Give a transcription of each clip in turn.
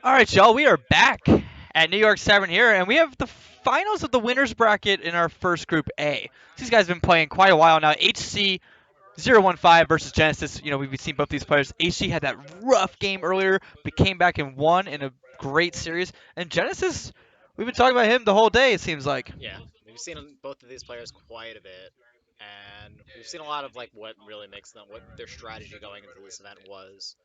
All right, y'all, we are back at New York Tavern Hero, and we have the finals of the winners bracket in our first group A. These guys have been playing quite a while now. HC015 versus Genesis. You know, we've seen both these players. HC had that rough game earlier, but came back and won in a great series. And Genesis, we've been talking about him the whole day, it seems like. Yeah, we've seen both of these players quite a bit, and we've seen a lot of like what really makes them, what their strategy going into this event was.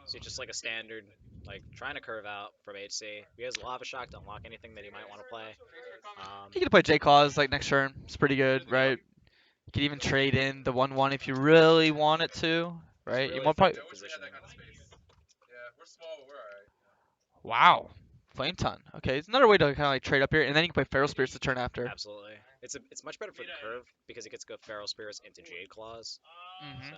So just like a standard, like trying to curve out from HC. He has Lava Shock to unlock anything that he might want to play. You can play J-Claws like next turn. It's pretty good, right? You can even trade in the 1/1 if you really wanted to, It's right? You really want probably. effective positioning. Wow. Flame Ton. Okay, it's another way to kind of like trade up here, and then you can play Feral Spirits the turn after. Absolutely, it's much better for the curve because it gets to go Feral Spirits into Jade Claws. So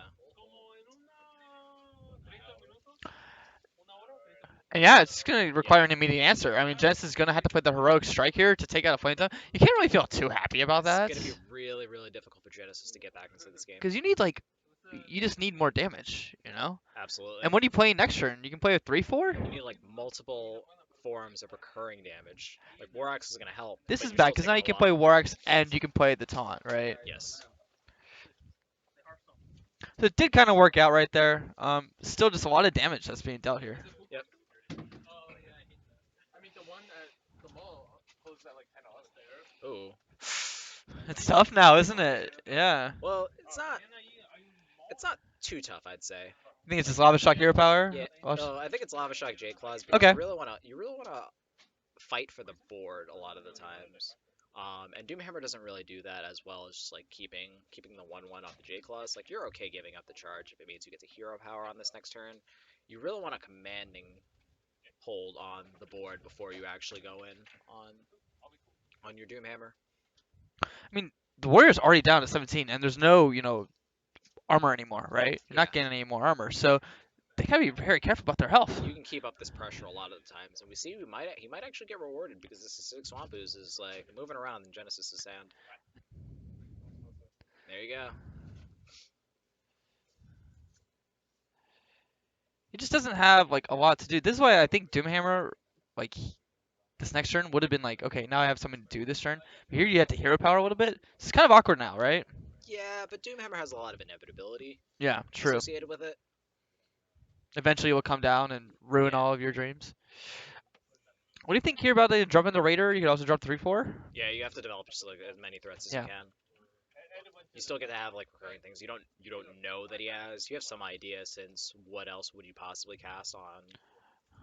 And yeah, it's going to yeah, require an immediate answer. I mean, Jess is going to have to play the heroic strike here to take out a Flame Ton. You can't really feel too happy about it's that, gonna be really really difficult for Genesis to get back into this game. because you need like, you just need more damage, you know. Absolutely. And what do you play next turn? You can play a 3/4. You need like multiple forms of recurring damage. Like War Axe is gonna help, This but is you're bad still because now taking you a can lot play of. Warax and you can play the taunt, right? Yes. So it did kind of work out right there. Still just a lot of damage that's being dealt here. Yep. Ooh. It's tough now, isn't it? Yeah. Well, it's not. It's not too tough, I'd say. I think it's just Lava Shock Hero Power. Yeah. No, I think it's Lava Shock J Claws because Okay. you really wanna fight for the board a lot of the times. And Doomhammer doesn't really do that as well as just like keeping the 1/1 off the J Claws. Like you're okay giving up the charge if it means you get to hero power on this next turn. You really want a commanding hold on the board before you actually go in on your Doomhammer. I mean, the Warrior's already down to 17, and there's no, armor anymore, right? You're Yeah, not getting any more armor, so they gotta be very careful about their health. you can keep up this pressure a lot of the times, and we see he might actually get rewarded because this is six Swamp Ooze is like moving around in Genesis's hand. There you go. He just doesn't have like a lot to do. This is why I think Doomhammer, like this next turn, would have been like, okay, now I have something to do this turn. But here you have to hero power a little bit. It's kind of awkward now, right? Yeah, but Doomhammer has a lot of inevitability Yeah, true. associated with it. Eventually, it will come down and ruin Yeah, all of your dreams. What do you think here about the drop in the Raider? You could also drop 3/4. yeah, you have to develop just like as many threats as you Yeah. can. You still get to have like recurring things. You don't know that he has. You have some idea since what else would you possibly cast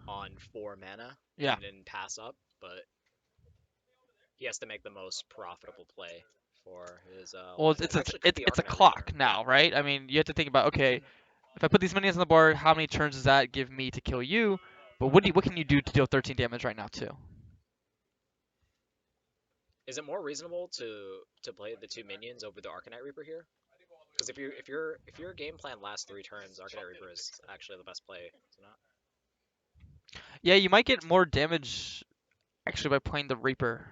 on 4 mana Yeah. and then pass up, but he has to make the most profitable play for his Well, life. it's It a actually could it's be it's a Arcanite Reaper. clock Yeah. now, right? I mean, you have to think about, okay, if I put these minions on the board, how many turns does that give me to kill you? But what can you do to deal 13 damage right now too? Is it more reasonable to play the two minions over the Arcanite Reaper here? Because if your game plan lasts 3 turns, Arcanite Reaper is actually the best play, is it not? Yeah, you might get more damage actually by playing the Reaper.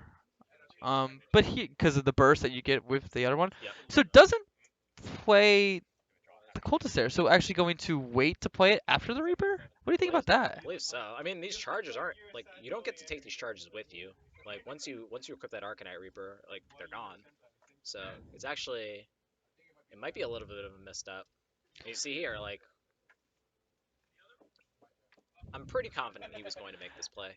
But he because of the burst that you get with the other one. Yep. So it doesn't play the cultist there. So actually going to wait to play it after the Reaper? What do you think believe, about that? believe so. I mean, these charges aren't like you don't get to take these charges with you. Like once you equip that Arcanite Reaper, like they're gone. So it's actually it might be a little bit of a misstep. You see here, like I'm pretty confident he was going to make this play.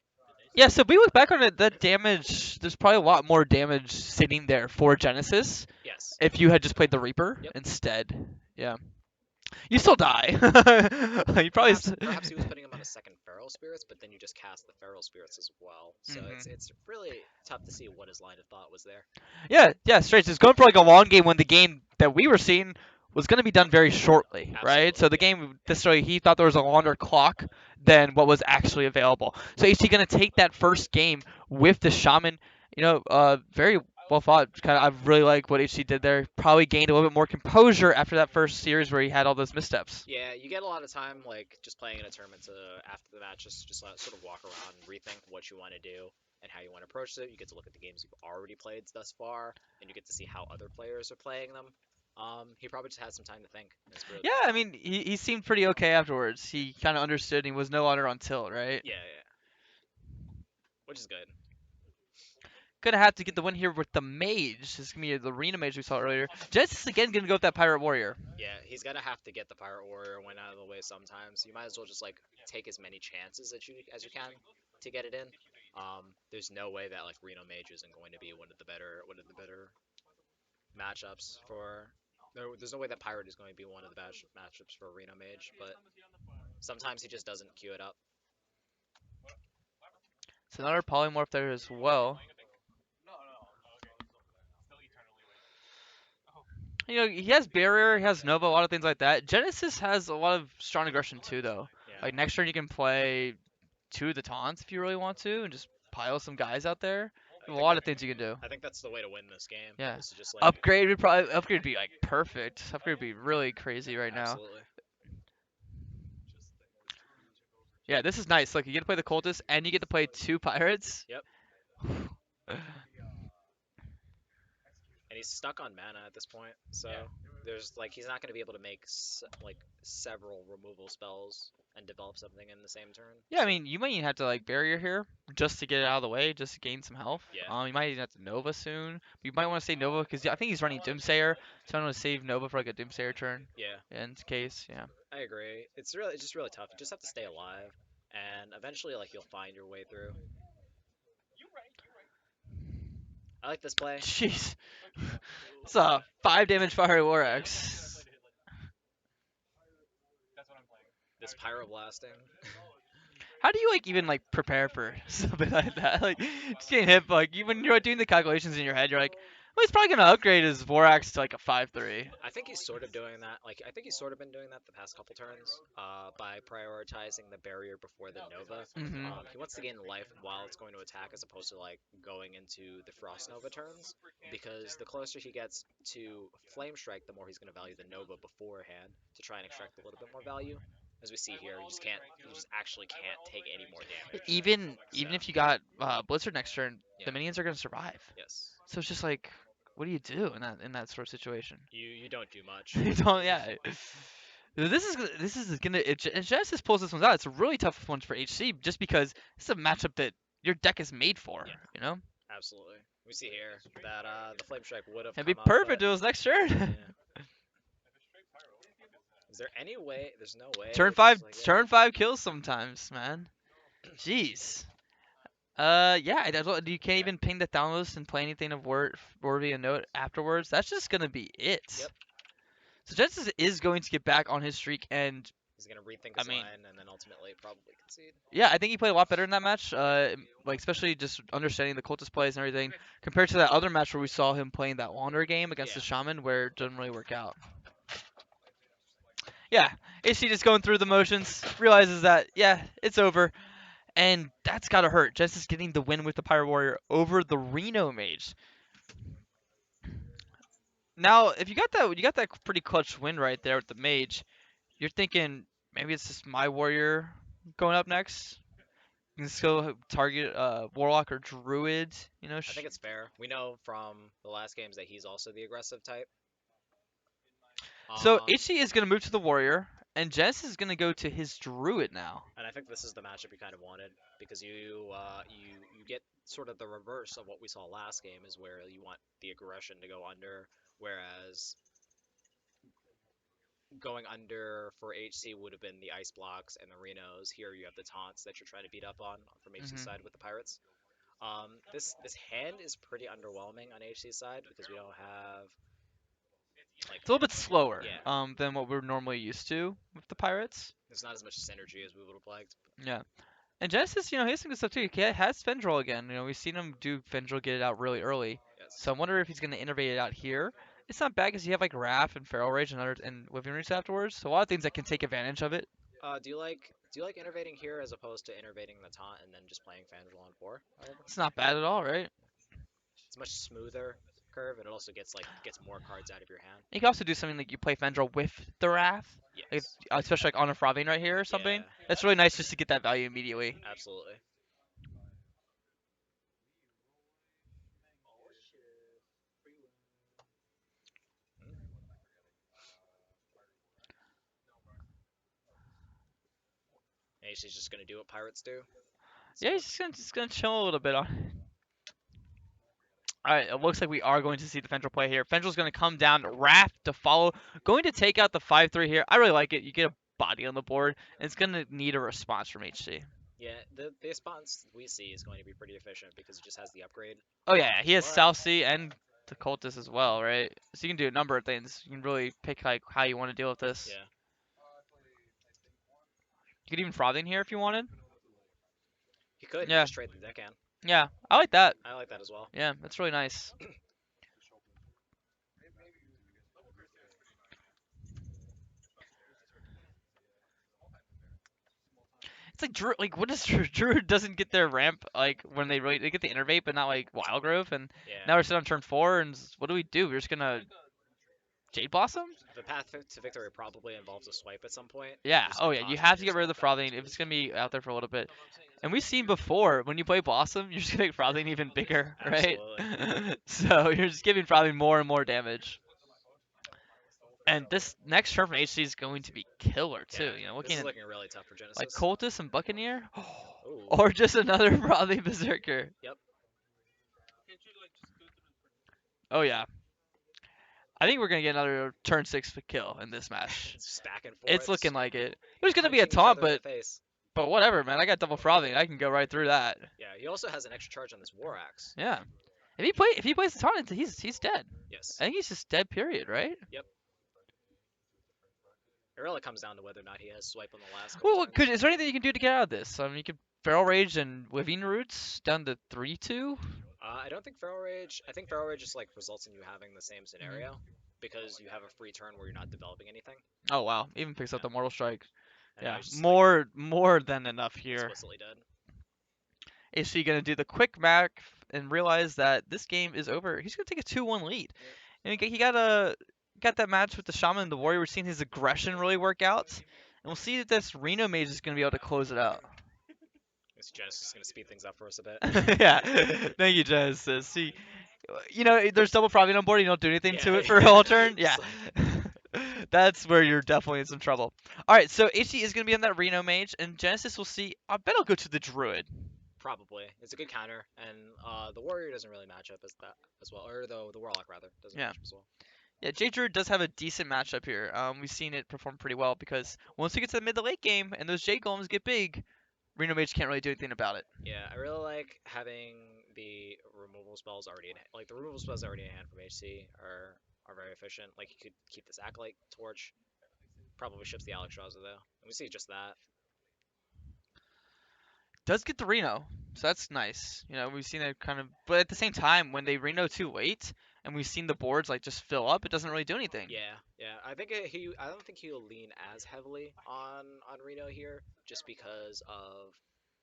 Yeah, so if we look back on it, that damage, there's probably a lot more damage sitting there for Genesis Yes. if you had just played the Reaper Yep. instead. Yeah. You still die. You probably. Perhaps he was putting him on a second Feral Spirits, but then you just cast the Feral Spirits as well. So Mhm. it's really tough to see what his line of thought was there. Yeah, yeah, straight. So it's going for like a long game when the game that we were seeing was going to be done very shortly, right? Absolutely. So the Yep. game, this way, he thought there was a longer clock than what was actually available. So is he going to take that first game with the Shaman? Very well thought. Kind of, I really like what HC did there. Probably gained a little bit more composure after that first series where he had all those missteps. Yeah, you get a lot of time like just playing in a tournament to after the match just sort of walk around and rethink what you want to do. and how you want to approach it. You get to look at the games you've already played thus far, and you get to see how other players are playing them. He probably just had some time to think. And it's really Yeah, paid I off. mean, he seemed pretty okay afterwards. He kind of understood and he was no longer on tilt, right? Yeah, yeah, which is good. Gonna have to get the win here with the mage. This is gonna be the arena mage we saw earlier. Jess is again gonna go with that pirate warrior. Yeah, he's gonna have to get the pirate warrior win out of the way sometimes. You might as well just like take as many chances as you can to get it in. There's no way that like Reno Mage isn't going to be one of the better matchups for. There's no way that pirate is going to be one of the best matchups for Reno Mage, but sometimes he just doesn't queue it up. So another polymorph there as well. You know, he has barrier, he has Nova, a lot of things like that. Genesis has a lot of strong aggression too, though. Yeah, Like next turn you can play two of the taunts if you really want to, and just pile some guys out there. I There's a think lot that of things you can do. I think that's the way to win this game. Yeah. Is to just like Upgrade would be like perfect. Upgrade would be really crazy right now. absolutely. Yeah, this is nice. Like you get to play the cultists and you get to play two pirates. Yep. And he's stuck on mana at this point, so there's like he's not going to be able to make like several removal spells and develop something in the same turn. Yeah, I So, mean, you might even have to like barrier here just to get it out of the way, just to gain some health. yeah, You might even have to Nova soon. But you might want to save Nova because I think he's running Doomsayer, so I want to save Nova for like a Doomsayer turn yeah, in case. Yeah. I agree. It's just really tough. You just have to stay alive, and eventually like you'll find your way through. I like this play. Jeez. It's a 5 damage Fiery War Axe. This pyroblasting. How do you like even like prepare for something like that? Like just getting hit, like you when you're doing the calculations in your head, you're like, well, he's probably gonna upgrade his Vorax to like a 5/3. I think he's sort of doing that. Like I think he's sort of been doing that the past couple turns, by prioritizing the barrier before the Nova. Mm-hmm. He wants to gain life while it's going to attack, as opposed to like going into the Frost Nova turns, because the closer he gets to Flame Strike, the more he's going to value the Nova beforehand to try and extract a little bit more value. As we see here, you just actually can't take any more damage. Even So if you got Blizzard next turn, yeah, the minions are gonna survive. yes, So it's just like, what do you do in that sort of situation? you don't do much. You don't, yeah. This is gonna if Genesis pulls this one out, it's a really tough one for HC just because it's a matchup that your deck is made for. Yeah, You know, absolutely. We see here that the Flame Strike would have it'd be come up, perfect but if it was next turn. yeah. Is there any way? There's no way. turn It's five, just like, yeah. turn five kills sometimes, man. Jeez. Yeah, you can't even ping the Thalamus and play anything of worthy a note afterwards. That's just gonna be it. Yep. So Genesis is going to get back on his streak, and He's gonna rethink I his mean, line and then ultimately probably concede. yeah, I think he played a lot better in that match. Like especially just understanding the cultist plays and everything, compared to that other match where we saw him playing that Wander game against Yeah. the Shaman, where it didn't really work out. Yeah, AC just going through the motions, realizes that yeah, it's over, and that's gotta hurt. Genesis getting the win with the Pyro Warrior over the Reno Mage. Now, if you got that pretty clutch win right there with the Mage. You're thinking maybe it's just my warrior going up next. You can still target warlock or druid. You know. I think it's fair. We know from the last games that he's also the aggressive type. So Um, HC is gonna move to the warrior, and Genesis is gonna go to his druid now. and I think this is the matchup you kind of wanted, because you get sort of the reverse of what we saw last game, is where you want the aggression to go under, whereas going under for HC would have been the ice blocks and the Renos. Here you have the taunts that you're trying to beat up on from HC's Hmm. side with the pirates. This hand is pretty underwhelming on HC's side, because we don't have like It's a little bit slower yeah, than what we're normally used to with the pirates. there's not as much synergy as we would have liked. Yeah. And Genesis, he has some good stuff too. He has Fendril again. We've seen him do Fendril, get it out really early. Yes. So I wonder if he's gonna innovate it out here. It's not bad because you have like Wrath and Feral Rage and Living Roots afterwards. So a lot of things that can take advantage of it. Do you like innovating here as opposed to innovating the taunt and then just playing Fandral on 4? However, It's not bad at all, right? it's a much smoother curve, and it also gets more cards out of your hand. You can also do something like you play Fendril with the Wrath, like, Yes. especially like on a Fravine right here or something. Yeah. That's really nice just to get that value immediately. Absolutely. HC's just gonna do what pirates do. Yeah, he's just gonna chill a little bit on. All right, it looks like we are going to see the Fendril play here. Fendril's going to come down, Wrath to follow, going to take out the 5-3 here. I really like it. You get a body on the board, and it's going to need a response from HC. Yeah, the response we see is going to be pretty efficient because it just has the upgrade. Oh yeah, he has But South Sea and the Cultist as well, right? So you can do a number of things. You can really pick like how you want to deal with this. yeah, You could even Frothing here if you wanted. he could Yeah, just trade the deckhand. yeah, I like that. I like that as well. Yeah, that's really nice. It's like Drew. Like, what is Drew? Drew doesn't get their ramp like when they get the innervate, but not like Wildgrove. And Yeah. now we're sitting on turn 4, and what do we do? We're just gonna Jade Blossom? The path to victory probably involves a swipe at some point. Yeah. Just Oh be yeah. You cautious have of to get rid of the yourself Frothing after if it's this. gonna be out there for a little bit. And we've seen before when you play Blossom, you're just gonna make Frothing even bigger, right? Absolutely. So you're just giving Frothing more and more damage. And this next turn from HC is going to be killer too. Yeah, You know, this looking is at looking really tough for like Genesis. Cultist and Buccaneer, Ooh. or just another Frothing Berserker. Yep. Oh yeah. I think we're gonna get another turn 6 kill in this match. It's just back and forth. It's looking like it. There's gonna be a punching each taunt, other in the but face. whatever, man. I got double Frothing. I can go right through that. Yeah, he also has an extra charge on this War Axe. Yeah. If he plays the taunt, he's dead. Yes. I think he's just dead. Period. Right? Yep. It really comes down to whether or not he has swipe on the last couple Well, turns. is there anything you can do to get out of this? I mean, you could Feral Rage and Living Roots down to 3-2. I don't think Feral Rage. I think Feral Rage just like results in you having the same Mm-hmm. scenario because you have a free turn where you're not developing anything. Oh wow, even picks up the Mortal Strike. And now Yeah, he's just like more than enough here. explicitly dead. Is he gonna do the quick mac and realize that this game is over? He's gonna take a 2-1 lead. And he got that match with the Shaman and the Warrior. We're seeing his aggression really work out, and we'll see that this Reno Mage is gonna be able to close it out. This Genesis is gonna speed things up for us a bit. Yeah, thank you, Genesis. See, you know, there's double Frothing on board. You don't do anything to Yeah, it for a whole turn. it's Yeah. That's where you're definitely in some trouble. All right, so HC is going to be on that Reno Mage, and Genesis will see. I bet I'll go to the Druid. Probably. It's a good counter, and the Warrior doesn't really match up as that as well, or the Warlock rather doesn't Yeah. match up as well. Yeah, J Druid does have a decent matchup here. We've seen it perform pretty well because once we get to the mid to late game and those J Golems get big, Reno Mage can't really do anything about it. Yeah, I really like having the removal spells already in hand. Like the removal spells already in hand from HC are very efficient. Like you could keep this Acolyte Torch. Probably ships the Alexstrasza though, and we see just that. Does get the Reno, so that's nice. You know, we've seen it kind of, but at the same time, when they Reno too late and we've seen the boards like just fill up, it doesn't really do anything. Yeah, yeah. I think I don't think he'll lean as heavily on Reno here, just because of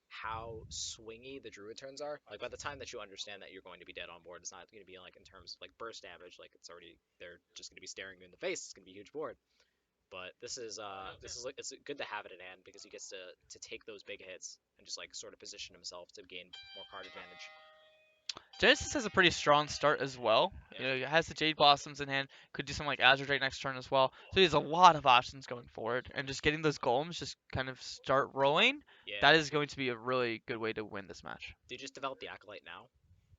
how swingy the Druid turns are. Like by the time that you understand that you're going to be dead on board, it's not going to be like in terms of like burst damage. Like it's already they're just going to be staring you in the face. It's going to be a huge board. But this is like it's good to have it in hand because he gets to take those big hits and just like sort of position himself to gain more card advantage. Genesis has a pretty strong start as well. Yeah. You know, he has the Jade Blossoms in hand. Could do something like Azure Drake next turn as well. So he has a lot of options going forward, and just getting those golems just kind of start rolling. Yeah. That is going to be a really good way to win this match. Do you just develop the Acolyte now?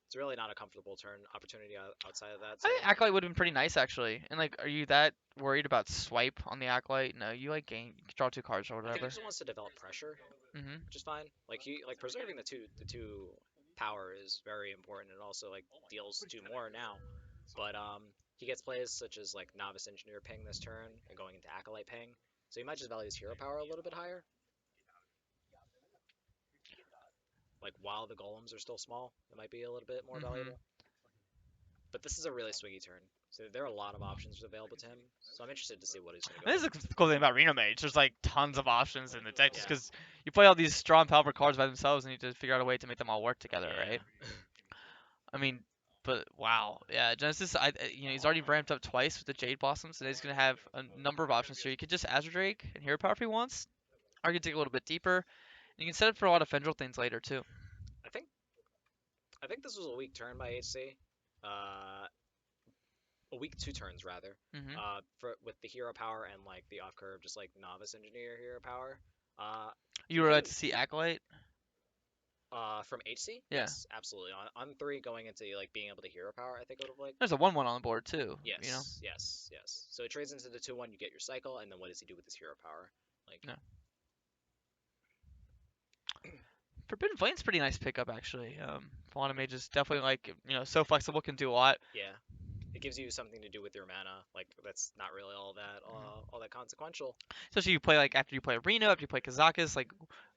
It's really not a comfortable turn opportunity outside of that. I think Acolyte would have been pretty nice actually. And like, are you that worried about swipe on the Acolyte? No, you like gain, you can draw 2 cards or I think whatever. he just wants to develop pressure, Mhm. which is fine. Like he like preserving the two power is very important, and also like deals 2 more now. But he gets plays such as like Novice Engineer ping this turn and going into Acolyte ping, so he might just value his hero power a little bit higher. Like while the golems are still small, it might be a little bit more valuable. But this is a really swingy turn, so there are a lot of options available to him. So I'm interested to see what he's going to go. This is the cool thing about Reno Mage. There's like tons of options in the deck just Yeah. because you play all these strong, powerful cards by themselves and you just figure out a way to make them all work together, Yeah. right? I mean, but wow, yeah, Genesis. You know, he's already ramped up twice with the Jade Blossoms, and he's gonna have a number of options here. You could just Azure Drake and Hero Power if he wants, or you can dig a little bit deeper. And you can set up for a lot of Fendril things later too. I think this was a weak turn by HC. A weak 2 turns rather. Hmm. For with the hero power and like the off curve, just like Novice Engineer hero power. You would like to see Acolyte? From HC? Yeah. Yes, absolutely. On 3 going into like being able to hero power, I think I would have liked. There's a 1/1 on the board too. You know. Yes, yes, yes. So it trades into the 2/1, you get your cycle, and then what does he do with his hero power? Like, Yeah. Forbidden Flame's pretty nice pickup actually. Fallen Mage is definitely like so flexible, can do a lot. yeah, it gives you something to do with your mana. Like that's not really all that consequential. Especially you play like after you play Reno, after you play Kazakus, like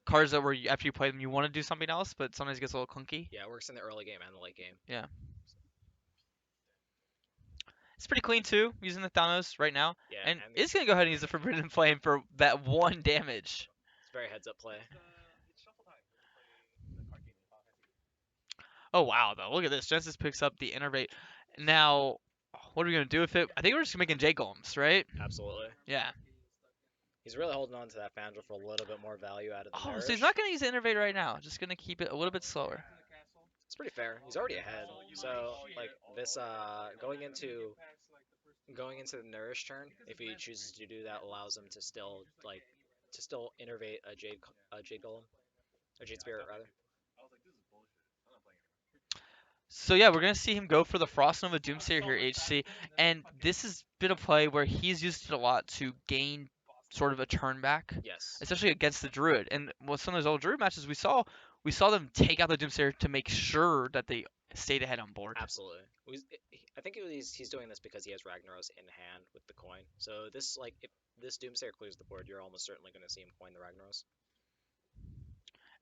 cards that where after you play them you want to do something else, but sometimes it gets a little clunky. Yeah, it works in the early game and the late game. Yeah. It's pretty clean too, using the Thanos right now. Yeah, And and it's gonna go ahead and use the Forbidden Flame for that 1 damage. it's very heads up play. Oh wow, though. Look at this. Genesis picks up the Innervate. Now, what are we gonna do with it? I think we're just making J Golems, right? Absolutely. Yeah. He's really holding on to that Fandral for a little bit more value out of the Oh, so Nourish. he's not gonna use the Innervate right now. Just gonna keep it a little bit slower. It's pretty fair. He's already ahead. So like this going into the Nourish turn, if he chooses to do that, allows him to still innervate a Jade Golem, a Jade Spirit rather. So yeah, we're gonna see him go for the Frost Nova Doomsayer here, HC, and this has been a play where he's used it a lot to gain sort of a turn back, Yes, especially against the Druid. And with some of those old Druid matches we saw them take out the Doomsayer to make sure that they stayed ahead on board. absolutely. I think he's doing this because he has Ragnaros in hand with the coin. So this like if this Doomsayer clears the board, you're almost certainly going to see him coin the Ragnaros.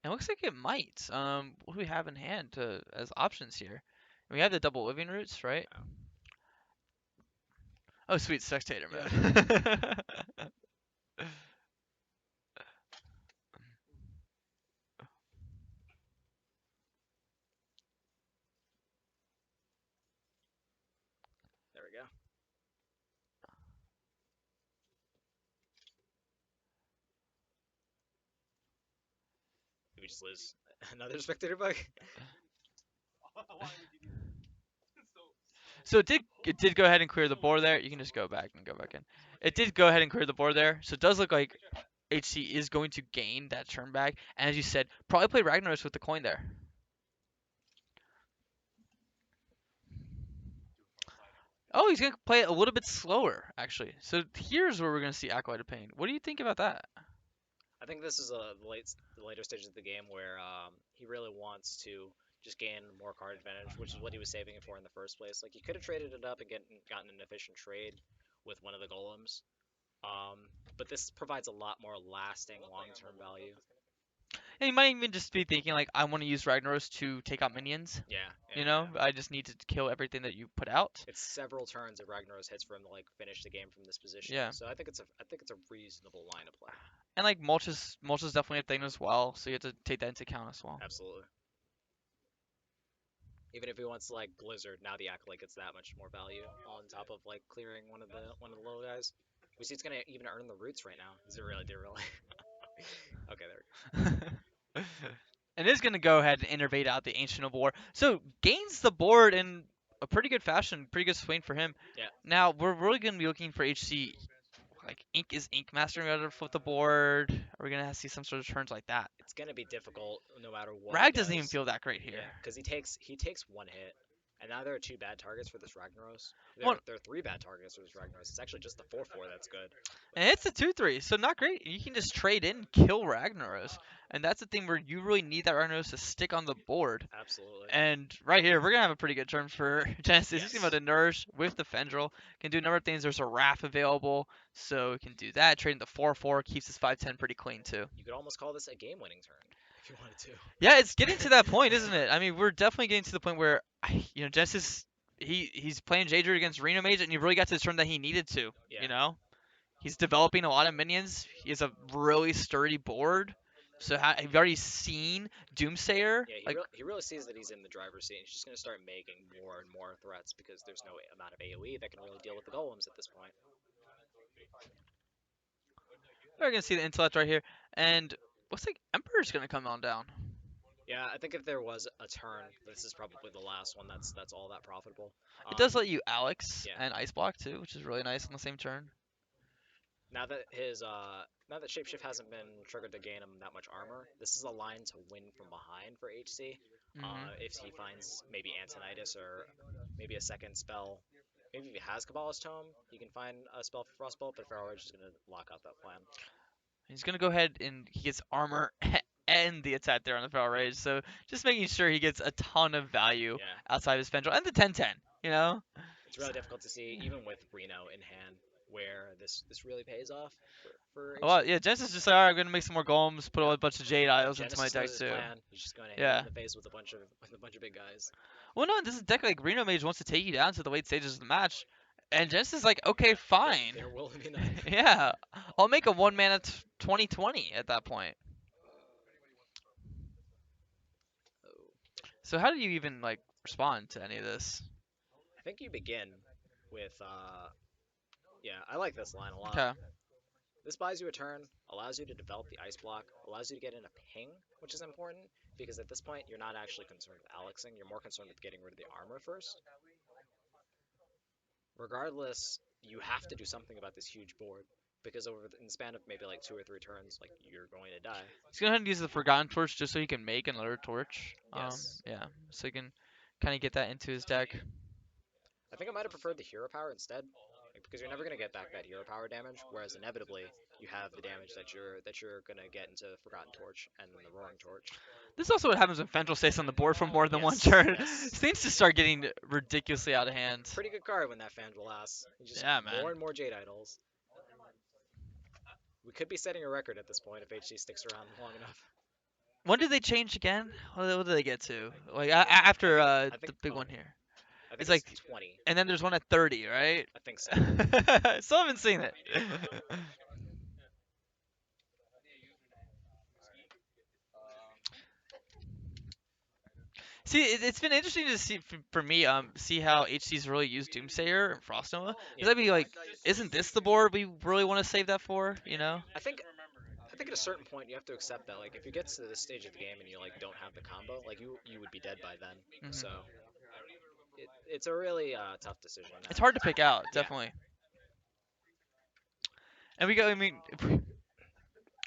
And it looks like it might. What do we have in hand as options here? We have the double living roots, right? Oh. Oh, sweet spectator Yeah. mode. There we go. Did we just lose another spectator bug? So it did go ahead and clear the board there. You can just go back and go back in. It did go ahead and clear the board there. So it does look like HC is going to gain that turn back. And as you said, probably play Ragnaros with the coin there. Oh, he's gonna play it a little bit slower, actually. So here's where we're gonna see Acolyte of Pain. What do you think about that? I think this is the later stages of the game where he really wants to just gain more card advantage, which is what he was saving it for in the first place. Like he could have traded it up and gotten an efficient trade with one of the golems, but this provides a lot more lasting long-term value. And you might even just be thinking like, I want to use Ragnaros to take out minions. Yeah, You yeah, know, yeah. I just need to kill everything that you put out. It's several turns of Ragnaros hits for him to like finish the game from this position. Yeah. So I think it's a reasonable line of play. And like mulch is definitely a thing as well, so you have to take that into account as well. Absolutely. Even if he wants to like Blizzard, now the Acolyte gets that much more value on top of like clearing one of the little guys. We see it's gonna even earn the roots right now. Is it really? Did it really? Okay, there we go. And is going to go ahead and innervate out the Ancient of War. So gains the board in a pretty good fashion, pretty good swing for him. Yeah. Now we're really going to be looking for HC. Like Ink mastering out of the board. Are we going to see some sort of turns like that? It's gonna be difficult no matter what. Rag doesn't even feel that great here. Yeah, because he takes one hit, and now there are 2 bad targets for this Ragnaros. Well- There are 3 bad targets for this Ragnaros. It's actually just the 4/4 that's good. And it's a 2/3, so not great. You can just trade in, kill Ragnaros. And that's the thing where you really need that Ragnaros to stick on the board. Absolutely. And right here, we're going to have a pretty good turn for Genesis. He's Yes. going to Nourish with the Fendril. Can do a number of things. There's a Wrath available, so we can do that. Trading the 4/4 keeps his 5/10 pretty clean, too. You could almost call this a game-winning turn if you wanted to. Yeah, it's getting to that point, isn't it? I mean, we're definitely getting to the point where, Genesis, he's playing Jadred against Reno Mage, and he really got to the turn that he needed to, Yeah. He's developing a lot of minions. He has a really sturdy board. So have you already seen Doomsayer? Yeah, he really sees that he's in the driver's seat. And he's just going to start making more and more threats because there's no amount of AoE that can really deal with the golems at this point. We're going to see the intellect right here. And looks like Emperor's going to come on down. Yeah, I think if there was a turn, this is probably the last one that's all that profitable. It does let you Alex yeah. and Ice Block too, which is really nice on the same turn. Now that now that Shapeshift hasn't been triggered to gain him that much armor, this is a line to win from behind for HC. If he finds maybe Antonitis or maybe a second spell, maybe if he has Kabbalah's Tome, he can find a spell for Frostbolt, but Feral Rage is going to lock out that plan. He's gonna go ahead and he gets armor and the attack there on the Feral Rage, so just making sure he gets a ton of value Yeah, outside of his Fendril and the 10/10. You know. it's really difficult to see, even with Reno in hand, where this really pays off for Well, HC. yeah, Genesis just like, all right, I'm gonna make some more golems, put a bunch of Jade Isles into my Genesis deck knows his too. plan. He's just going to hit you Yeah. in the face with a bunch of big guys. Well, no, this is a deck like Reno Mage wants to take you down to the late stages of the match, and Genesis is like, okay, fine. There will be none. Yeah, I'll make a 1 mana 20/20 at that point. Oh. So how do you even like respond to any of this? I think you begin with yeah, I like this line a lot. Okay. This buys you a turn, allows you to develop the ice block, allows you to get in a ping, which is important because at this point you're not actually concerned with Alexing, you're more concerned with getting rid of the armor first. Regardless, you have to do something about this huge board because in the span of maybe like 2 or 3 turns, like you're going to die. He's gonna go ahead and use the Forgotten Torch just so he can make another torch. Yes. Yeah, so he can kind of get that into his deck. I think I might have preferred the hero power instead, like, because you're never gonna get back that hero power damage, whereas inevitably you have the damage that you're gonna get into Forgotten Torch and then the Roaring Torch. This is also what happens when Fendril stays on the board for more than one Yes, turn. yes. Things just start getting ridiculously out of hand. Pretty good card when that Fandral lasts. Just Yeah, man. more and more Jade Idols. We could be setting a record at this point if HC sticks around long enough. When did they change again? What did they get to? Like after I think the big one here. I think It's like, 20. and then there's one at 30, right? I think so. Still haven't seen it. See, it's been interesting to see for me, see how HC's really used Doomsayer and Frost Nova. Because I'd be like, isn't this the board we really want to save that for? You know? I think at a certain point you have to accept that like if you get to this stage of the game and you like don't have the combo, like you would be dead by then. Mhm. So it's a really tough decision. It's hard to pick out, Yeah. definitely. And we go. I mean, if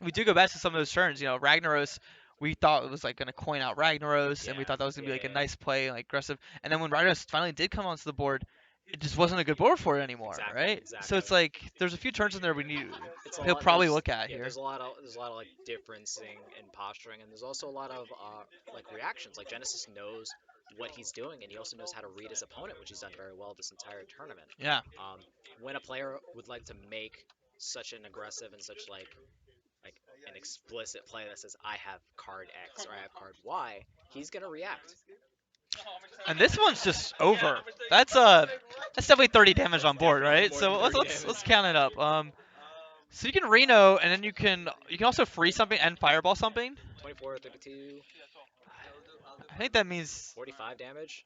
we do go back to some of those turns. You know, Ragnaros. We thought it was like gonna coin out Ragnaros, and we Yeah, thought that was gonna be like a yeah. nice play, like aggressive. And then when Ragnaros finally did come onto the board, it just wasn't a good board for it anymore, Exactly, right? So it's exactly. like there's a few turns in there we need. It's a He'll lot. probably look at Yeah, here. there's a lot of like differencing in posturing, and there's also a lot of like reactions. Like Genesis knows what he's doing, and he also knows how to read his opponent, which he's done very well this entire tournament. Yeah. When a player would like to make such an aggressive and such like an explicit play that says I have card X or I have card Y, he's gonna react. And this one's just over. That's definitely 30 damage on board, right? More So than let's 30 let's damage. let's count it up. So you can Reno, and then you can also free something and fireball something. 24, 32, I think that means 45 damage.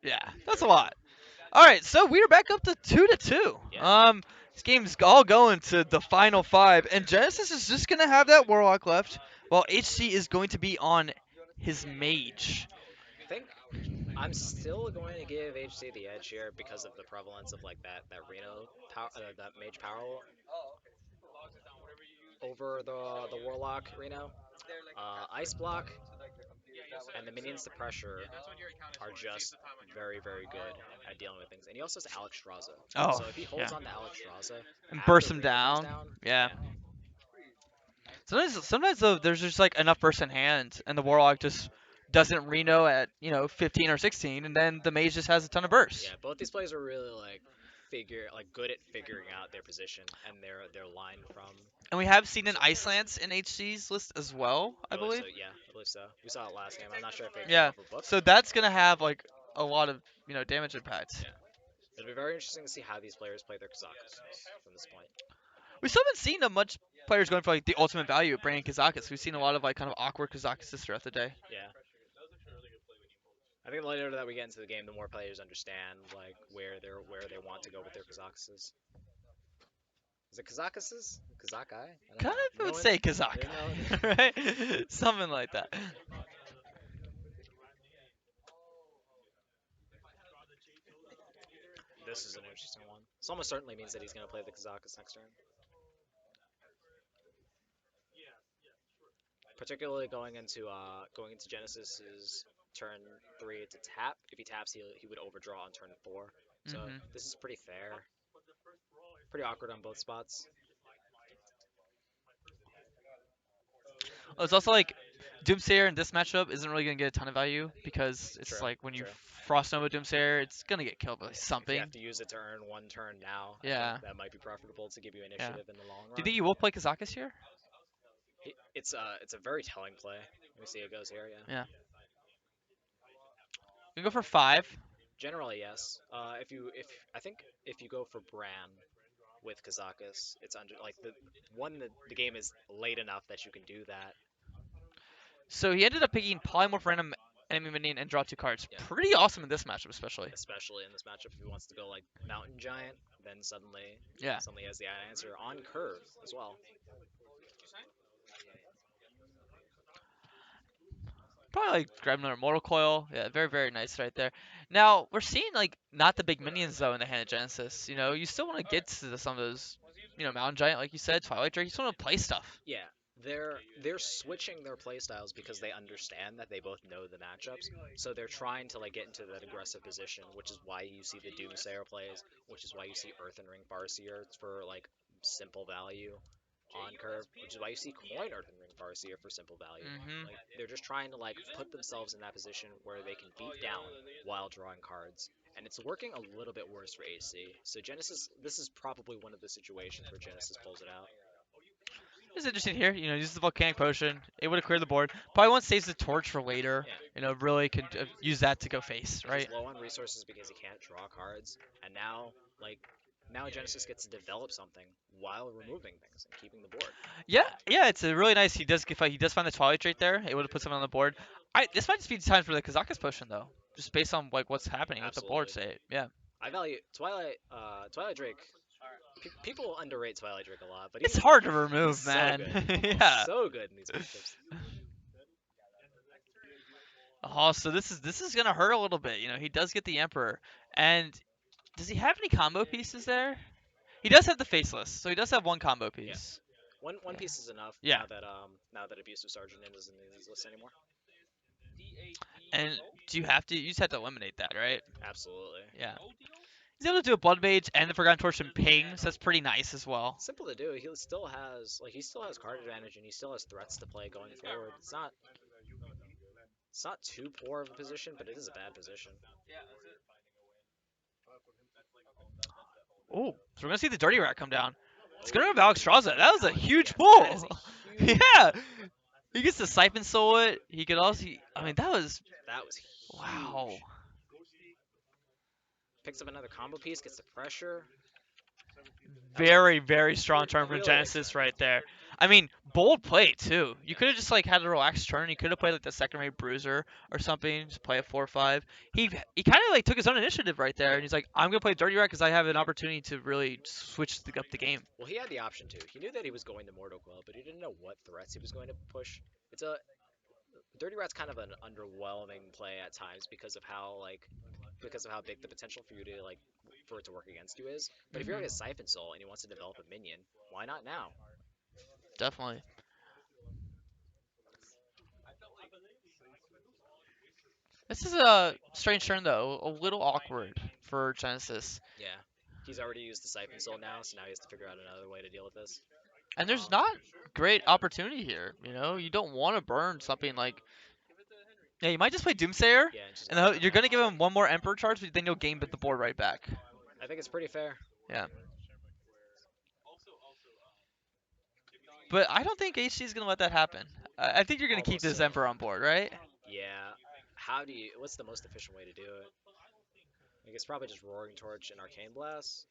yeah, that's a lot. All right, so we're back up to 2-2. Yeah. This game's all going to the final 5, and Genesis is just gonna have that Warlock left, while HC is going to be on his Mage. I think I'm still going to give HC the edge here because of the prevalence of like that Reno power, that mage power over the warlock Reno. Ice block and the minions to pressure are just very good at dealing with things. And he also has Alex Straza. Oh, So if he holds yeah, on to Alex Straza and after burst him Reno comes down. down, Yeah. yeah, Sometimes though, there's just like enough burst in hand, and the Warlock just doesn't Reno at 15 or 16, and then the Mage just has a ton of burst. yeah. Both these players are really like good at figuring out their position and their line from. And we have seen an Ice Lance in HC's list as well, I I believe believe. so. Yeah, I believe so. We saw it last game. I'm not sure if it came Yeah. off a book. So that's gonna have like a lot of damage impact. Yeah. It'll be very interesting to see how these players play their Kazakhs from this point. We still haven't seen much players going for like the ultimate value of bringing Kazakus. We've seen a lot of like kind of awkward Kazakuses throughout the day. Yeah. I think the later that we get into the game, the more players understand like where they want to go with their Kazakuses. Is it Kazakuses? Kazakai? I don't Kind know. of would No say one- Kazaka, no- right? Something like that. This is an interesting one. This almost certainly means that he's going to play the Kazakus next turn. particularly going into Genesis's turn 3 to tap. If he taps, he would overdraw on turn 4. So Hmm. this is pretty fair. Pretty awkward on both spots. It's also like Doomsayer in this matchup isn't really gonna get a ton of value because it's True, like when you true. Frost Nova Doomsayer, it's gonna get killed by If you something. have to use it to earn one turn now, I think Yeah, that might be profitable to give you yeah. initiative in the long Do you run. think you will play Kazakus here? It's a very telling play. Let me see how it goes here. Yeah. Yeah. We can go for 5. Generally, yes. If I think if you go for Bran with Kazakus, it's under like the game is late enough that you can do that. So he ended up picking Polymorph Random Enemy Minion and draw 2 cards. Yeah. Pretty awesome in this matchup, especially. Especially in this matchup, if he wants to go like Mountain Giant, then Yeah. suddenly has the answer on curve as well. Probably like grab another Mortal Coil. Yeah, very, very nice right there. Now, we're seeing like not the big minions though in the hand of Genesis. You know, you still want to get to some of those, Mountain Giant, like you said, Twilight Drake. You still want to play stuff. Yeah, they're switching their playstyles because they understand that they both know the matchups. So they're trying to like get into that aggressive position, which is why you see the Doomsayer plays, which is why you see Earthen Ring Farseer for like simple value on curve, which is why you see Coin Earthen Ring Farseer for simple value. Hmm. Like they're just trying to like put themselves in that position where they can beat down while drawing cards. And it's working a little bit worse for AC. So Genesis, this is probably one of the situations where Genesis pulls it out. It's interesting here. Uses the Volcanic Potion. Able to clear the board. Probably wants to save the Torch for later. Yeah, Really could use that to go face, he's right? low on resources because he can't draw cards, and now Genesis gets to develop something while removing things and keeping the board. Yeah, yeah. It's a really nice. He does find the Twilight Drake there. Able to put something on the board. This might just be time for the Kazakus Potion though, just based on like what's happening with the board Absolutely, state. Yeah. I value Twilight Drake. People underrate Twilight Drake a lot, but It's hard to he's remove, so man. good. He's Yeah. so good in these matchups. Oh, so this is gonna hurt a little bit. He does get the Emperor, and does he have any combo pieces there? He does have the Faceless, so he does have one combo Yeah, piece. one Yeah. piece is enough Yeah. now that Abusive Sergeant isn't in his list anymore. And you just have to eliminate that, right? Absolutely. Yeah. He's able to do a Blood Mage and the Forgotten Torch and ping, so that's pretty nice as well. Simple to do. He still has card advantage and he still has threats to play going forward. It's not too poor of a position, but it is a bad position. Oh, so we're gonna see the Dirty Rat come down. It's gonna have Oh, Alex Straza. That was a Alex, huge yeah, pull. that is a huge Yeah. pull. He gets to Siphon Soul it. He could also. I mean, that was That was wow. huge. Picks up another combo piece, gets the pressure. That was a Very, very strong turn from really big Genesis turn. right there. I mean, bold play too. You could have just like had a relaxed turn. You could have played like the second rate Bruiser or something. Just play a 4/5. He kind of like took his own initiative right there, Yeah. and he's like, I'm gonna play Dirty Rat because I have an opportunity to really switch up the game. Well, he had the option to. He knew that he was going to Mortal Coil, but he didn't know what threats he was going to push. It's a Dirty Rat's kind of an underwhelming play at times because of how big the potential for you to for it to work against you is. But if you're Hmm. at a Siphon Soul and he wants to develop a minion, why not now? Definitely. This is a strange turn though. A little awkward for Genesis. Yeah. He's already used the Siphon Soul now, so now he has to figure out another way to deal with this. And there's not great opportunity here. You don't want to burn something like. Yeah, you might just play Doomsayer, Yeah, and just and burn. you're gonna give him one more Emperor charge, but then you'll game the board right back. I think it's pretty fair. Yeah. But I don't think HC is gonna let that happen. I think you're gonna keep Almost this so. Emperor on board, right? Yeah. What's the most efficient way to do it? I guess probably just Roaring Torch and Arcane Blast.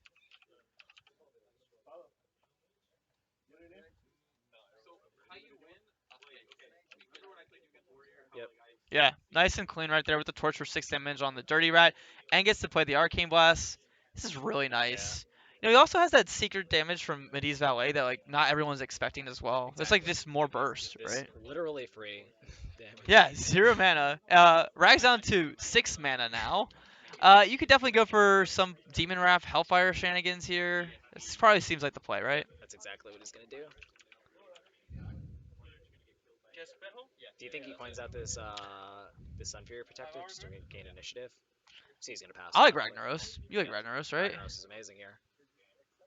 Yep. Yeah, nice and clean right there with the torch for 6 damage on the Dirty Rat, and gets to play the Arcane Blast. This is really Yeah. nice. He also has that secret damage from Medivh Valet that like not everyone's expecting as well. It's like Exactly. just more burst, This right? literally free damage. Yeah, 0 mana. Rags down to 6 mana now. You could definitely go for some Demon Wrath Hellfire shenanigans here. This probably seems like the play, right? That's exactly what he's gonna do. Do you think he coins out this Unfury Protector just to gain initiative? So he's gonna pass I it like probably. Ragnaros. You like Yep. Ragnaros, right? Ragnaros is amazing here.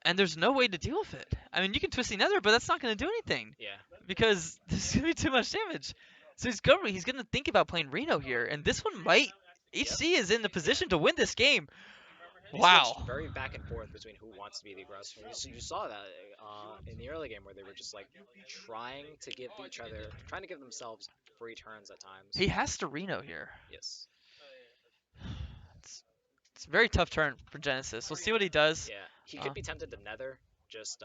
And there's no way to deal with it. I mean, you can twist the nether, but that's not going to do anything Yeah. because there's going to be too much damage. So he's going to think about playing Reno here, and this one might. Yep. HC is in the position to win this game. They switched Wow. very back and forth between who wants to be the aggressor. You saw that in the early game where they were just like trying to give themselves free turns at times. He has to Reno here. Yes. It's, it's a very tough turn for Genesis. We'll see what he does. Yeah. He Uh, could be tempted to Nether just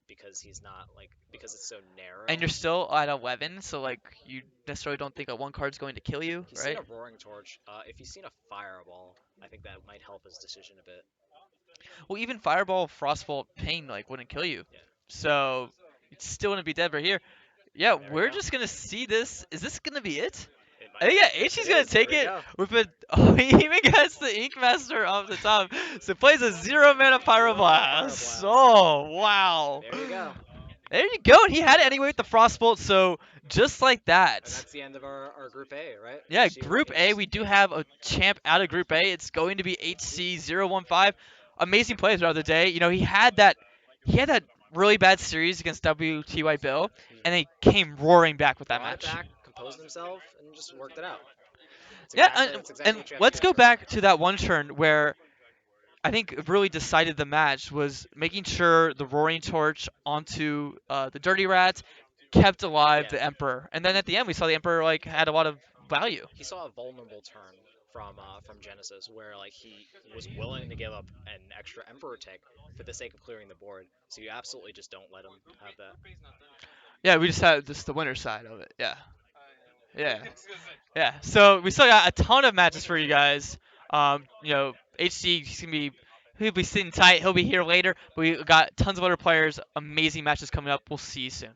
because he's not like because it's so narrow. and you're still at 11, so like you necessarily don't think that one card's going to kill you, He's seen right? a Roaring Torch. If he's seen a Fireball, I think that might help his decision a bit. Well, even Fireball, Frostbolt, Pain like wouldn't kill you, Yeah. so it's still gonna be dead right here. Yeah, There we we're go. just gonna see this. Is this gonna be it? It I might. think yeah, Yes, HC's it gonna is. There take we it go. with a. Oh, he even gets the Ink Master off the top. So plays a 0 mana Pyroblast. Pyroblast. Oh wow. There you go. There you go. And he had it anyway with the Frostbolt. So just like And that. that's the end of our Group A, right? Yeah, HC Group A, we do have a champ out of Group A. It's going to be HC015. Amazing plays throughout the day. You know, he had that really bad series against WTY Bill, and they came roaring back with that Brought it match. back, composed himself, and just worked it out. Yeah, That's exactly and what you have to let's do. go back to that one turn where I think it really decided the match was making sure the Roaring Torch onto the Dirty Rat kept alive Yeah. the Emperor, and then at the end we saw the Emperor like had a lot of value. He saw a vulnerable turn from Genesis where like he was willing to give up an extra Emperor tick for the sake of clearing the board. So you absolutely just don't let him have that. Yeah, we just had just the winner side of it. Yeah, yeah, yeah. So we still got a ton of matches for you guys. HC he's gonna be he'll be sitting tight. He'll be here later. But we got tons of other players. Amazing matches coming up. We'll see you soon.